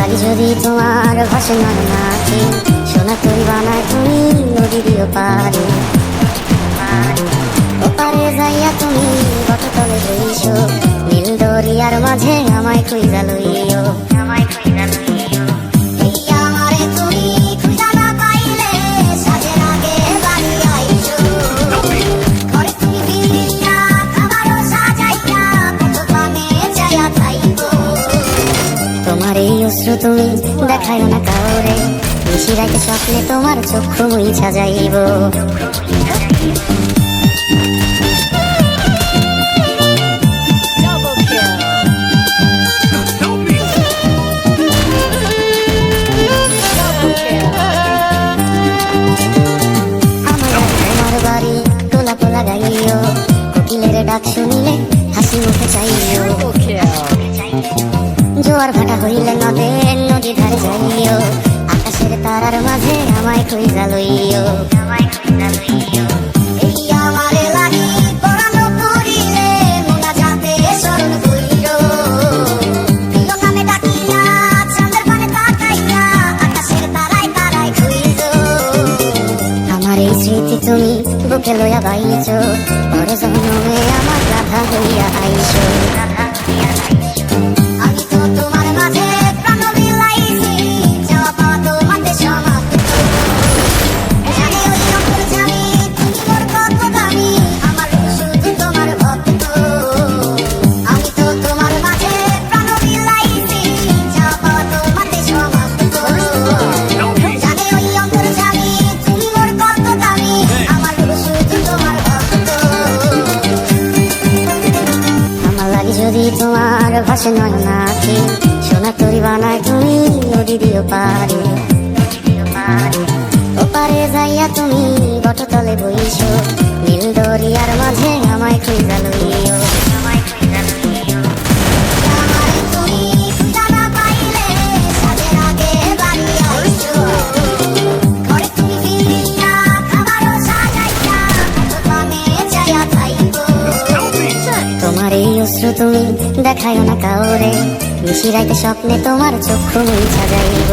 লাগি যদি তোমার ভাসে নয় নাকি, সোনা তরি বানায় তুমি নদী দিও পারে। ওপারে যাইয়া তুমি বটতলে বইছো, নীল দরিয়ার মাঝে আমায় খুঁজা লইও, আমায় খুঁজা লইও। এই আমারে তুমি খুঁজা না পাইলে সাজের আগে বাড়ি আইছো, ঘরে তুমি বিরিয়া খাবারও সাজাইয়া কত পানে যাইয়া খাইবো। তোমার এই অশ্রু তুমি দেখায় না কাউরে, নিশি রাতে স্বপ্নে তোমার চক্ষু মুইছা যাইব। কোকিলের ডাক শুনিলে হাসি মুখে চাইও, জোয়ার ভাটা হইলে নদের নদী ধারে যাইও, আকাশের তারার মাঝে আমায় খুঁজা লইও, আমায় খুঁজা লইও। এই আমারে লাগি পরানো করিলে মোনাজাতে স্মরণ কইরো, প্রিয় নামে ডাকিয়া চাঁদের পানে তাকাইয়া আকাশের তারায় তারায় খুঁজো। আমার এই স্মৃতি তুমি বুকে লইয়া বাইছো, পর জন্মে আমার রাধা হইয়া আইছো, রাধা হইয়া আইছো। আমি তো তোমার মাঝে প্রাণ বিলাইছি, যাওয়া পাওয়া তোমাদের সমাপ্ত। জানি ওই অন্তর্যামী তুমি মোর কত দামি, আমার শুধু তোমার ভক্ত। আমি তো তোমার মাঝে প্রাণ বিলাইছি, যাওয়া পাওয়া তোমাদের সমাপ্ত। জানি ওই অন্তর্যামী তুমি মোর কত দামি, আমার শুধু তোমার ভক্ত। আমার লাগি যদি তোমার ভাসে নয় নাকি, সোনা তরি বানায় তুমি নদী দিও পারে। ওপারে যাইয়া তুমি বটতলে বইছো, নীল দরিয়ার মাঝে আমায় খুঁজা লইও, আমায় খুঁজা লইও। আমারে তুমি খুঁজা না পাইলে সাজের আগে বাড়ি আইছো, ঘরে তুমি বিরিয়া খাবারও সাজাইয়া কত পানে যাইয়া খাইবো। তোমার এই অশ্রু তুমি দেখায় না কাউরে, নিশি রাতে স্বপ্নে তোমার চক্ষু মুইছা যাইব।